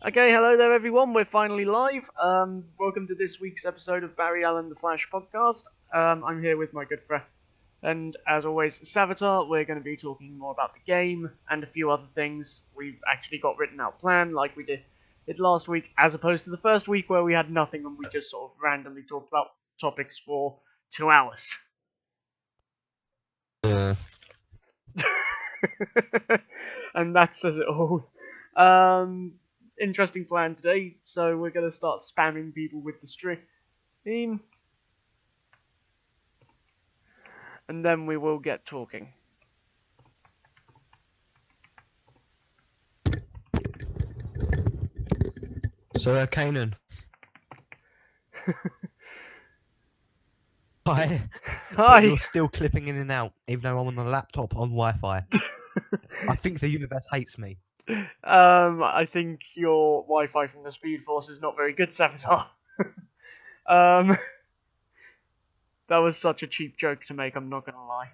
Okay, hello there everyone, we're finally live. Welcome to this week's episode of Barry Allen the Flash podcast. I'm here with my good friend, and as always, Savitar. We're going to be talking more about the game and a few other things. We've actually got written out plan like we did last week, as opposed to the first week where we had nothing and we just sort of randomly talked about topics for 2 hours. And that says it all. Interesting plan today, so we're going to start spamming people with the stream, and then we will get talking. So, Kanan. Hi. Hi. You're still clipping in and out, even though I'm on the laptop on Wi-Fi. I think the universe hates me. I think your Wi-Fi from the Speed Force is not very good, Savitar. That was such a cheap joke to make, I'm not gonna lie.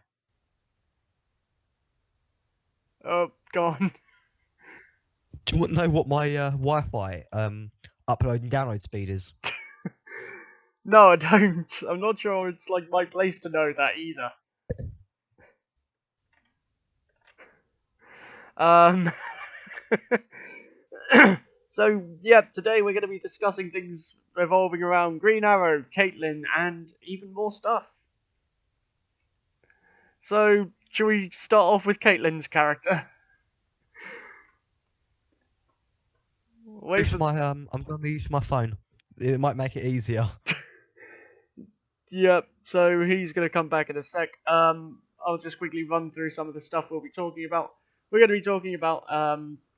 Oh, gone. Do you want to know what my Wi-Fi upload and download speed is? No, I don't. I'm not sure it's like my place to know that either. So, yeah, today we're going to be discussing things revolving around Green Arrow, Caitlyn, and even more stuff. So, should we start off with Caitlyn's character? I'm going to use my phone. It might make it easier. Yep, so he's going to come back in a sec. I'll just quickly run through some of the stuff we'll be talking about. We're going to be talking about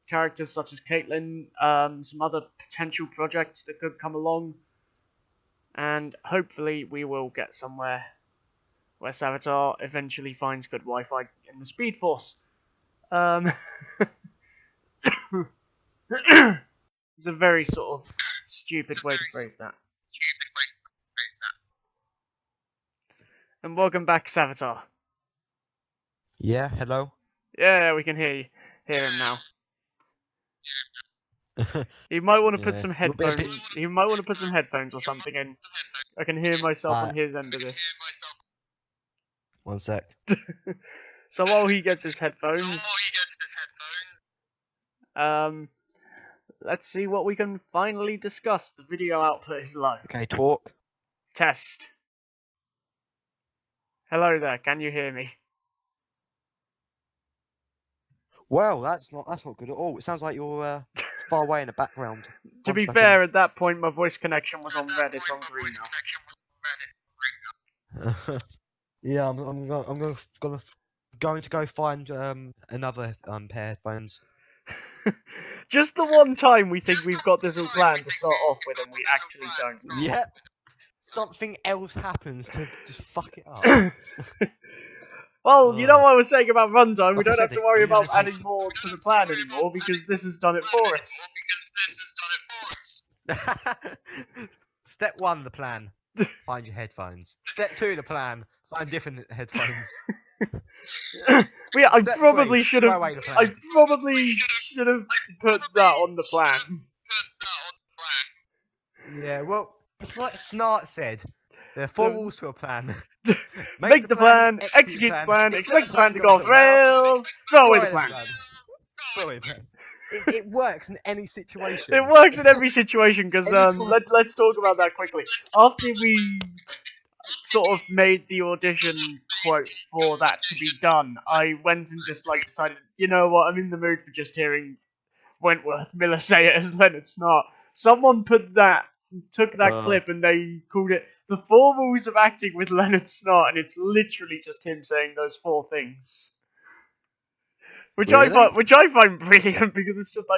characters such as Caitlyn, some other potential projects that could come along, and hopefully we will get somewhere where Savitar eventually finds good Wi-Fi in the Speed Force. It's a very sort of stupid way to phrase that. And welcome back, Savitar. Yeah, hello? Yeah, we can hear him now. He might want to put some headphones. He might want to put some headphones or something in. I can hear myself on his end of this. 1 sec. So while he gets his headphones, let's see what we can finally discuss. The video output is low. Okay, talk. Test. Hello there. Can you hear me? Well, that's not good at all. It sounds like you're far away in the background. To be fair, at that point, my voice connection was on red. It's on green now. Yeah, I'm going to go find another pair of headphones. Just the one time we think we've got this all planned to start off with, and we actually don't. Yep. Something else happens to just fuck it up. Well, you know what I was saying about runtime, we don't have to worry about adding more to the plan anymore, because this has done it for us. Step 1, the plan. Find your headphones. Step 2, the plan. Find different headphones. I probably should have put that on the plan. Yeah, well, it's like Snart said. There are 4 rules to a plan. Make the plan, execute the plan, expect the plan to go off rails, throw away the plan. It works in any situation. It works in every situation, because let's talk about that quickly. After we sort of made the audition quote for that to be done, I went and just decided, you know what, I'm in the mood for just hearing Wentworth Miller say it as Leonard Snart. Someone took that clip and they called it The 4 Rules of Acting with Leonard Snart, and it's literally just him saying those 4 things. Which I find brilliant, because it's just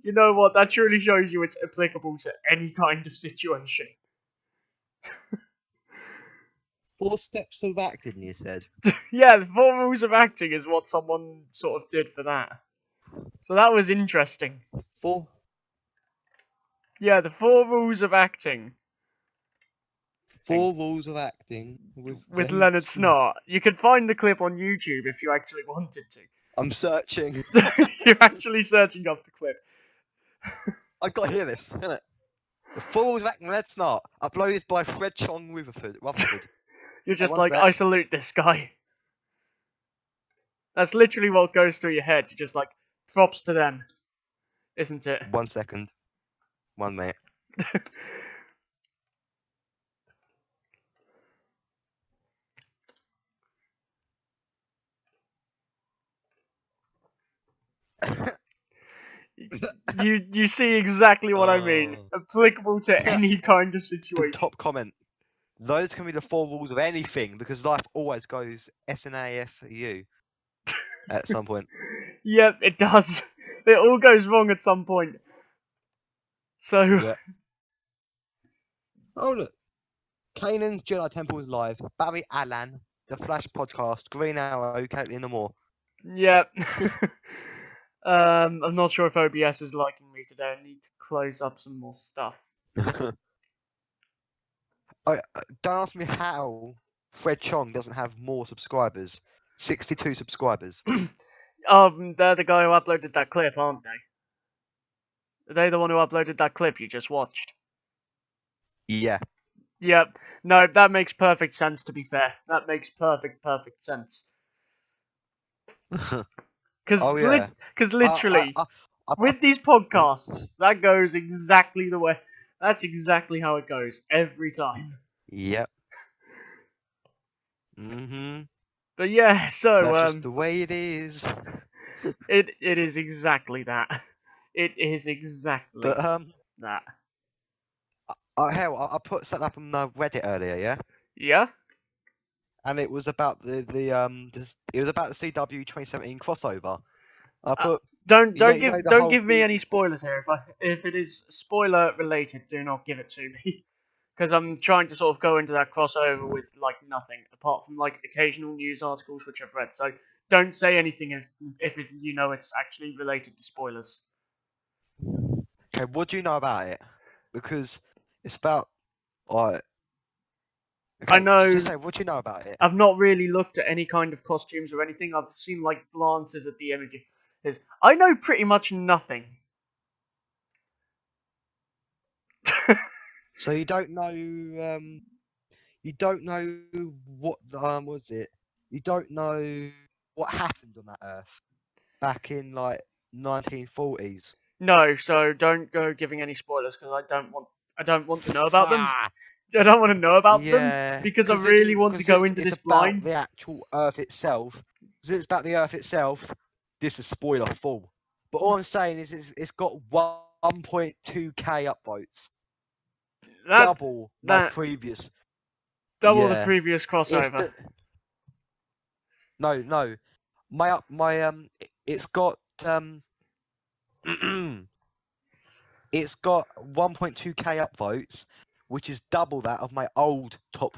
you know what, that truly shows you it's applicable to any kind of situation. 4 steps of acting, you said? Yeah, the 4 rules of acting is what someone sort of did for that. So that was interesting. 4? Yeah, the 4 rules of acting. 4 rules of acting with Leonard Snart. You could find the clip on YouTube if you actually wanted to. I'm searching. You're actually searching up the clip. I got to hear this, innit? The Falls of Acting Red Snart, uploaded by Fred Chong Rutherford. You're just one like, sec. I salute this guy. That's literally what goes through your head. You're just like, props to them, isn't it? 1 second. 1 minute. You see exactly what I mean. Applicable to any kind of situation. Top comment. Those can be the 4 rules of anything, because life always goes SNAFU at some point. Yep, it does. It all goes wrong at some point. So, Yeah. Oh look, Kanan's Jedi Temple is live. Barry Allen, The Flash Podcast, Green Arrow, Caitlin and more. yep. I'm not sure if OBS is liking me today. I need to close up some more stuff. Don't ask me how Fred Chong doesn't have more subscribers. 62 subscribers. They're the guy who uploaded that clip, aren't they? Are they the one who uploaded that clip you just watched? Yeah. Yep. No, that makes perfect sense, to be fair. That makes perfect sense. Because yeah. literally, with these podcasts, that goes exactly the way. That's exactly how it goes every time. Yep. Mm-hmm. But yeah, so that's just the way it is. it is exactly that. It is exactly that. Hell, I put something up on Reddit earlier, yeah. Yeah. And it was about the CW 2017 crossover. I put don't whole give me any spoilers here. If it is spoiler related, do not give it to me. Because I'm trying to sort of go into that crossover with like nothing apart from like occasional news articles which I've read. So don't say anything if you know it's actually related to spoilers. Okay, what do you know about it? Because it's about okay, I know. Just say, what do you know about it? I've not really looked at any kind of costumes or anything. I've seen like glances at the images. I know pretty much nothing. So you don't know what was it? You don't know what happened on that Earth back in like 1940s. No, so don't go giving any spoilers because I don't want to know about them. I don't want to know about them because I really want to go into this blind. It's about the actual Earth itself. Because it's about the Earth itself. This is spoiler full. But all I'm saying is it's got 1.2k upvotes. Double the previous crossover. No. It's got it's got 1.2k upvotes, which is double that of my old top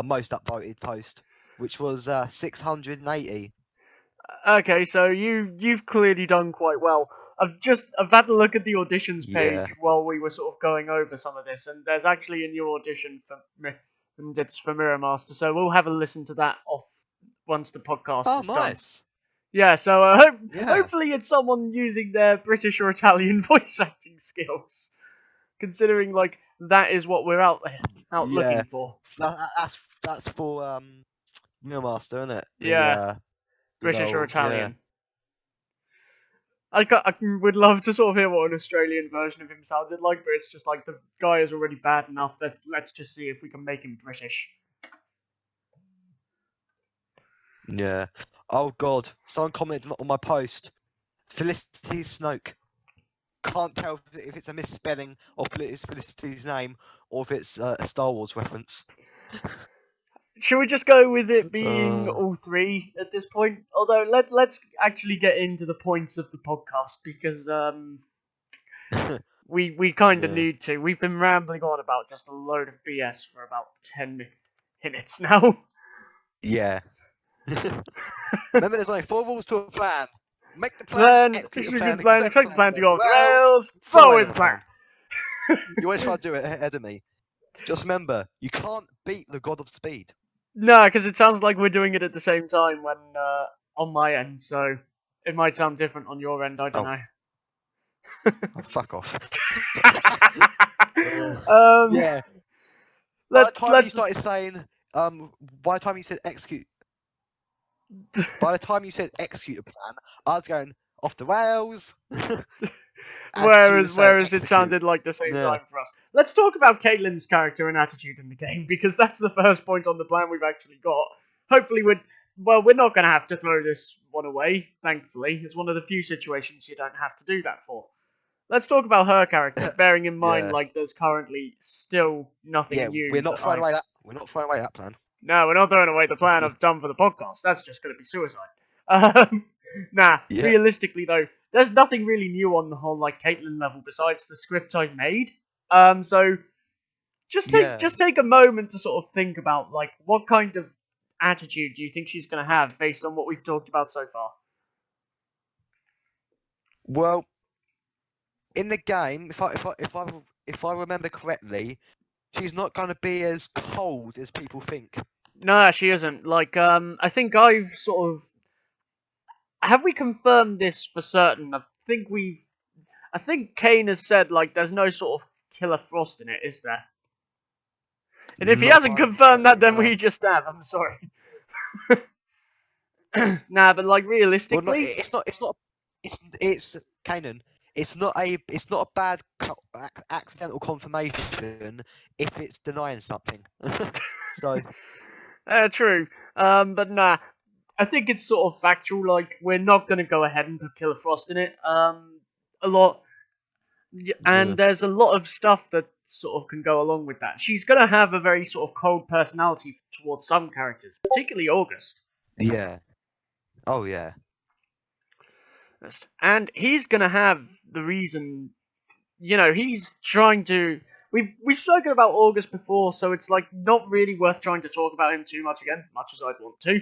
most upvoted post, which was 680. Okay, so you've clearly done quite well. I've had a look at the auditions page while we were sort of going over some of this, and there's actually a new audition for and it's for Mirror Master. So we'll have a listen to that off once the podcast is done. Yeah, so hopefully it's someone using their British or Italian voice acting skills, considering like that is what we're out looking for. That's for Mirror Master, isn't it? British or Italian. I would love to sort of hear what an Australian version of him sounded like, but it's just like the guy is already bad enough. Let's just see if we can make him British. Yeah. Oh God! Someone commented on my post. Felicity Snoke. Can't tell if it's a misspelling of Felicity's name or if it's a Star Wars reference. Should we just go with it being all three at this point? Although let's actually get into the points of the podcast because we kind of need to. We've been rambling on about just a load of BS for about 10 minutes now. Yeah. Remember, there's only 4 rules to a plan. Make the plan, execute the plan, expect the plan to go off the rails, follow the plan. You always try to do it ahead of me. Just remember, you can't beat the god of speed. No, because it sounds like we're doing it at the same time when on my end, so it might sound different on your end. I don't know. Oh, fuck off. Yeah. By the time you started saying, by the time you said execute a plan, I was going off the rails. Whereas it sounded like the same time for us. Let's talk about Caitlyn's character and attitude in the game, because that's the first point on the plan we've actually got. Hopefully we're not going to have to throw this one away, thankfully. It's one of the few situations you don't have to do that for. Let's talk about her character, bearing in mind, like, there's currently still nothing new. We're not throwing away that plan. No, we're not throwing away the plan I've done for the podcast. That's just going to be suicide. Realistically, though, there's nothing really new on the whole, like, Caitlyn level besides the script I've made. So just take a moment to sort of think about, like, what kind of attitude do you think she's going to have based on what we've talked about so far? Well, in the game, if I remember correctly, she's not going to be as cold as people think. No, she isn't. Like, I think I've sort of... Have we confirmed this for certain? I think Kane has said, like, there's no sort of Killer Frost in it, is there? And if he hasn't confirmed that, then we just have. I'm sorry. Nah, but, like, realistically... It's Kanan. It's not a bad accidental confirmation if it's denying something. So... True. But nah, I think it's sort of factual. Like, we're not going to go ahead and put Killer Frost in it. And there's a lot of stuff that sort of can go along with that. She's going to have a very sort of cold personality towards some characters, particularly August. Yeah. Oh yeah. And he's going to have the reason. You know, he's trying to. We've spoken about August before, so it's like not really worth trying to talk about him too much again, much as I'd want to.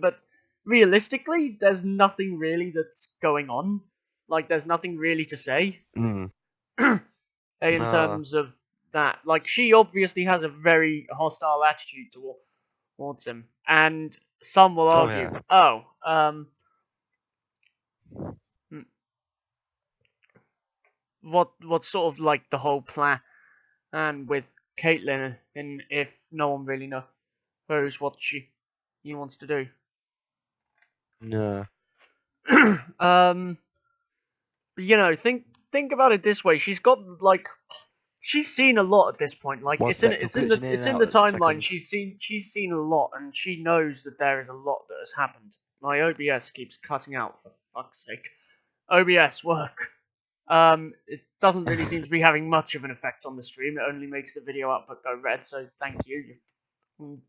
But realistically, there's nothing really that's going on. Like, there's nothing really to say in terms of that. Like, she obviously has a very hostile attitude towards him, and some will argue, what sort of like the whole plan with Caitlyn, and if no one really knows what she wants to do. No. You know, think about it this way. She's got she's seen a lot at this point. Like, it's in the timeline. She's seen a lot, and she knows that there is a lot that has happened. My OBS keeps cutting out, for fuck's sake. OBS, work. It doesn't really seem to be having much of an effect on the stream. It only makes the video output go red, so thank you, you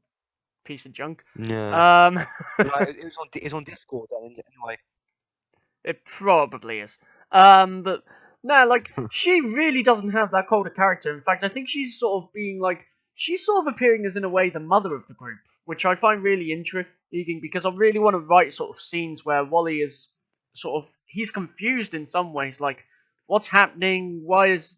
piece of junk. Yeah. It's on Discord then, anyway. It probably is. But no, like, she really doesn't have that cold a character. In fact, I think she's sort of being like, she's sort of appearing as, in a way, the mother of the group, which I find really intriguing, because I really want to write sort of scenes where Wally is sort of, he's confused in some ways, like, what's happening? Why is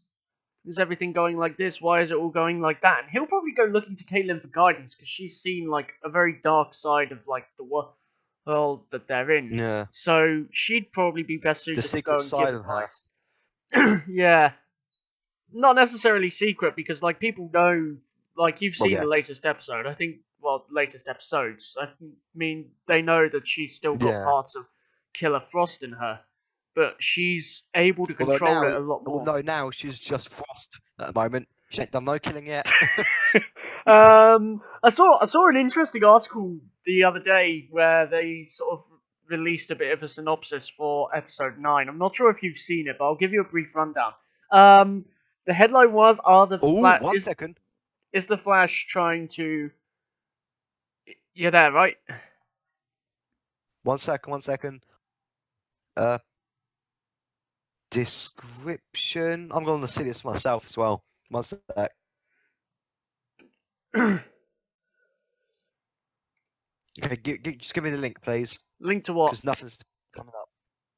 everything going like this? Why is it all going like that? And he'll probably go looking to Caitlyn for guidance, because she's seen, like, a very dark side of, like, the world that they're in. Yeah. So she'd probably be best suited to go and give advice. Yeah. Not necessarily secret, because, like, people know, like, you've seen the latest episode. I think, latest episodes. I mean, they know that she's still got parts of Killer Frost in her, but she's able to control it a lot more. No, now she's just Frost at the moment. She ain't done no killing yet. I saw an interesting article the other day where they sort of released a bit of a synopsis for episode 9. I'm not sure if you've seen it, but I'll give you a brief rundown. The headline was, is the Flash trying to... You're there, right? One second. Description. I'm going to see this myself as well. One sec. Okay, just give me the link, please. Link to what? Because nothing's coming up.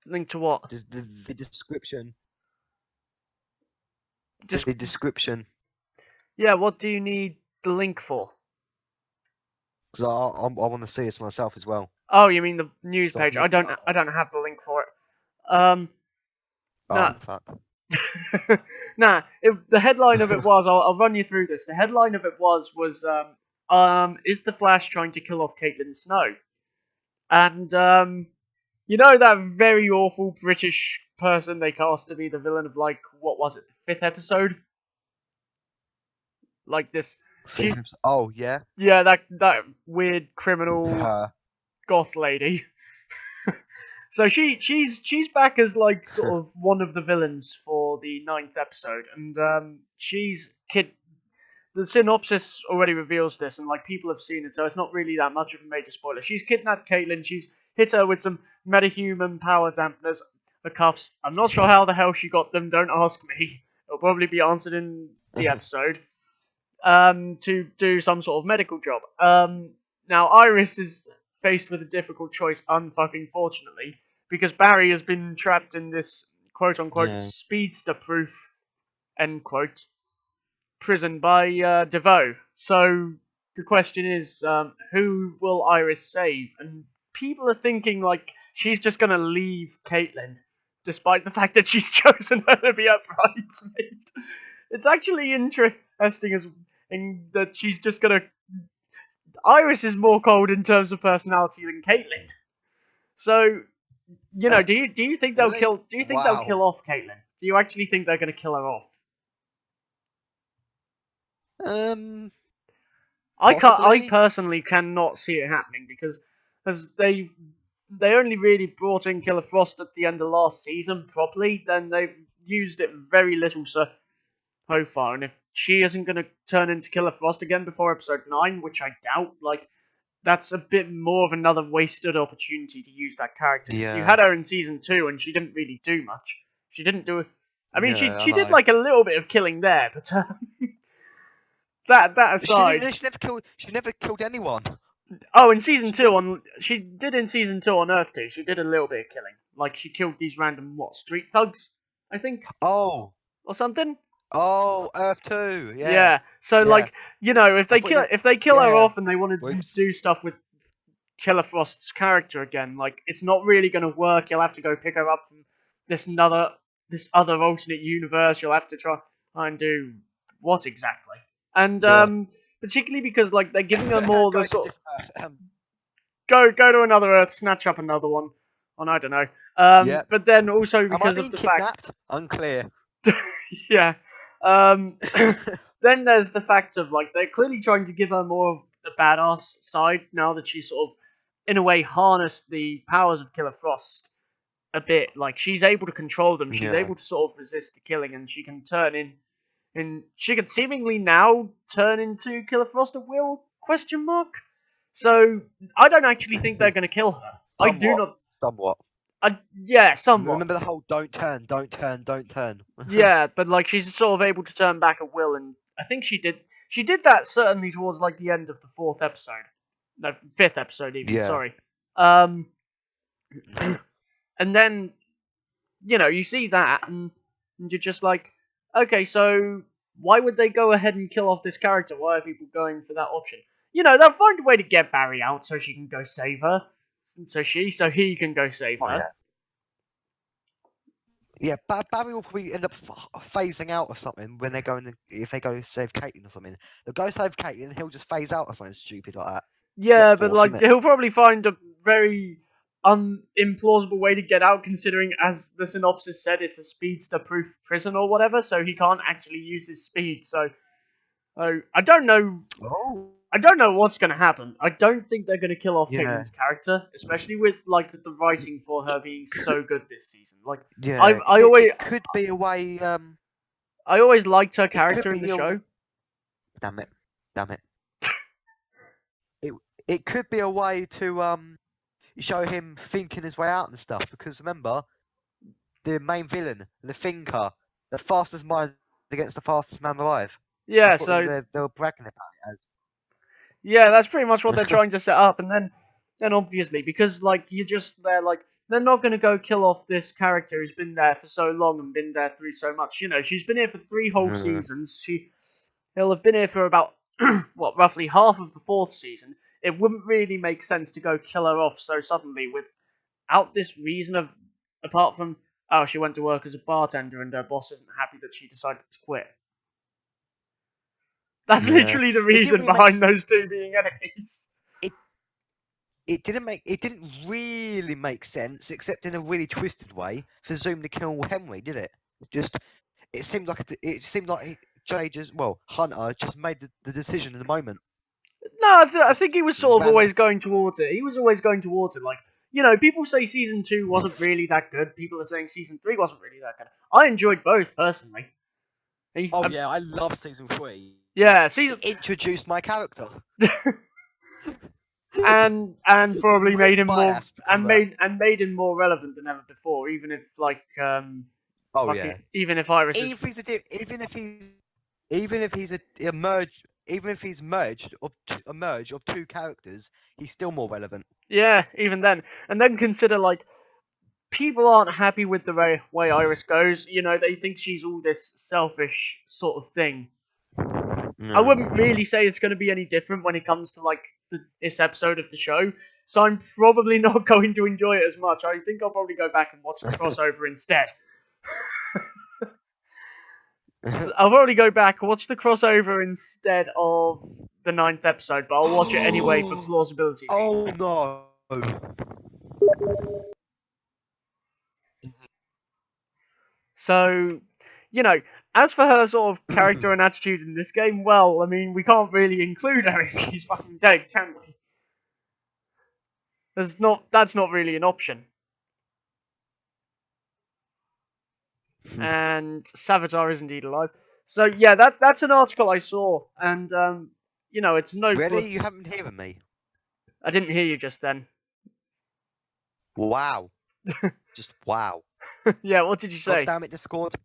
Link to what? The description. The description. Yeah, what do you need the link for? Because I want to see this myself as well. Oh, you mean the news page? I don't have the link for it. Nah, fuck. the headline of it was, I'll run you through this. The headline of it was is the Flash trying to kill off Caitlin Snow? And you know that very awful British person they cast to be the villain of, like, what was it, the 5th episode? Like this. Oh yeah. Yeah, that weird criminal Her. goth lady. So she's back as, like, sort of one of the villains for the 9th episode, and she's kid. The synopsis already reveals this, and, like, people have seen it, so it's not really that much of a major spoiler. She's kidnapped Caitlin. She's hit her with some metahuman power dampeners, the cuffs. I'm not sure how the hell she got them. Don't ask me. It'll probably be answered in the episode. To do some sort of medical job. Now Iris is faced with a difficult choice, unfucking fortunately, because Barry has been trapped in this quote-unquote speedster-proof, end quote, prison by DeVoe. So the question is, who will Iris save? And people are thinking, like, she's just gonna leave Caitlin, despite the fact that she's chosen her to be a bridesmaid. It's actually interesting as in that she's just gonna. Iris is more cold in terms of personality than Caitlin. So, you know, do you think they'll kill? Do you think they'll kill off Caitlin? Do you actually think they're gonna kill her off? I personally cannot see it happening because as they only really brought in Killer Frost at the end of last season properly. Then they've used it very little so far, and if she isn't going to turn into Killer Frost again before episode 9, which I doubt, like, that's a bit more of another wasted opportunity to use that character. Yeah. You had her in season 2, and she didn't really do much. She didn't do. I mean, she did like a little bit of killing there, but that aside, she never killed anyone. Oh, in season 2 she did in season 2 on Earth 2. She did a little bit of killing, like she killed these random street thugs, I think. Oh, or something. Oh, Earth 2, yeah. Yeah. So, like, you know, if they kill her off and they want to do stuff with Killer Frost's character again, like, it's not really going to work. You'll have to go pick her up from this other alternate universe. You'll have to try and do what exactly? And particularly because, like, they're giving her more the sort of go to another Earth, snatch up another one, and I don't know. But then also because of the fact unclear. Yeah. Then there's the fact of, like, they're clearly trying to give her more of a badass side now that she's sort of, in a way, harnessed the powers of Killer Frost a bit. Like, she's able to control them. She's able to sort of resist the killing, and she can turn she can seemingly now turn into Killer Frost at will? ? So I don't actually think they're going to kill her. Somewhat, I do not. Somewhat. Yeah, somewhat. Remember the whole don't turn. Yeah, but, like, she's sort of able to turn back at will, and I think she did that certainly towards, like, the end of the 4th episode. No, 5th episode even, sorry. And then, you know, you see that, and you're just like, okay, so why would they go ahead and kill off this character? Why are people going for that option? You know, they'll find a way to get Barry out so she can go save her. So he can go save her. Yeah, Barry will probably end up phasing out or something when if they go to save Caitlin or something. They'll go save Caitlin and he'll just phase out or something stupid like that. Yeah, but, like, he'll probably find a very implausible way to get out, considering, as the synopsis said, it's a speedster-proof prison or whatever, so he can't actually use his speed, so I don't know. I don't know what's going to happen. I don't think they're going to kill off Caitlin's character, especially with, like, the writing for her being so good this season. Like, it could be a way. I always liked her character in the show. Damn it! It could be a way to show him thinking his way out and stuff. Because remember, the main villain, the thinker, the fastest mind against the fastest man alive. Yeah, so they were bragging about it as. Yeah, that's pretty much what they're trying to set up, and then obviously, because, like, they're not going to go kill off this character who's been there for so long and been there through so much. You know, she's been here for 3 whole seasons. He'll have been here for about, roughly half of the 4th season. It wouldn't really make sense to go kill her off so suddenly without this reason of apart from, oh, she went to work as a bartender and her boss isn't happy that she decided to quit. That's literally the reason really behind those two being enemies. It didn't really make sense, except in a really twisted way, for Zoom to kill Henry, did it? It seemed like Hunter just made the decision in the moment. No, I think he was sort of always going towards it. He was always going towards it. Like, you know, people say season 2 wasn't really that good. People are saying season 3 wasn't really that good. I enjoyed both personally. Yeah, I love season 3. Yeah, It introduced my character. and probably made him more made him more relevant than ever before. Even if even if Iris even if he's a merge of two characters, he's still more relevant. Yeah, even then, and then consider like people aren't happy with the way Iris goes. You know, they think she's all this selfish sort of thing. I wouldn't really say it's going to be any different when it comes to like this episode of the show, so I'm probably not going to enjoy it as much. I think I'll probably go back and watch the crossover instead. So I'll probably go back and watch the crossover instead of the 9th episode, but I'll watch it anyway for plausibility. Oh no! So, you know, as for her sort of character and attitude in this game, well, I mean, we can't really include her if she's fucking dead, can we? That's not really an option. And Savitar is indeed alive. So yeah, that's an article I saw, and you know, it's no. Really, you haven't heard me? I didn't hear you just then. Wow. Just wow. Yeah, what did you say? God damn it, Discord.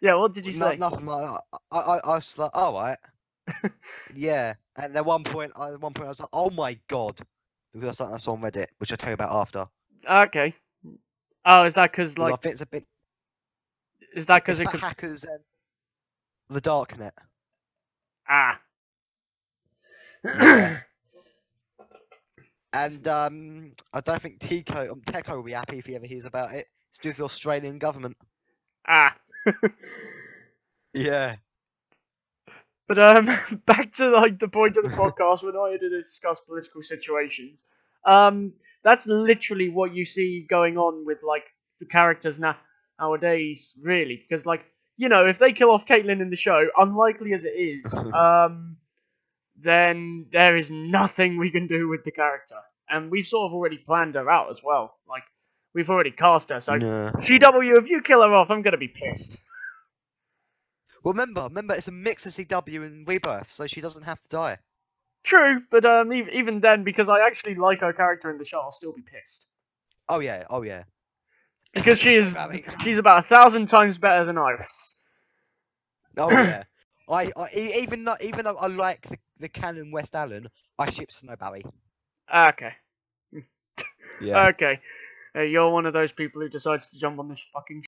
Yeah, what did you say? Nothing like that. I was like, all right. Yeah, and at one point I was like, oh my god, because that's something I saw on Reddit, which I'll tell you about after. Okay. Oh, is that because like? I think it's a bit. Is that because it could hackers and the darknet? Ah. Yeah. And I don't think Teco will be happy if he ever hears about it. It's due to the Australian government. Ah. Yeah. But back to like the point of the podcast. We're not here to discuss political situations. That's literally what you see going on with like the characters nowadays, really, because like, you know, if they kill off Caitlyn in the show, unlikely as it is, then there is nothing we can do with the character, and we've sort of already planned her out as well. Like, we've already cast her, so CW, if you kill her off, I'm gonna be pissed. Well, remember, it's a mix of CW and Rebirth, so she doesn't have to die. True, but even then, because I actually like her character in the show, I'll still be pissed. Oh yeah. Because she's about 1,000 times better than Iris. Oh yeah. Even though I like the canon West Allen, I ship Snowberry. Okay. Yeah. Okay. You're one of those people who decides to jump on this fucking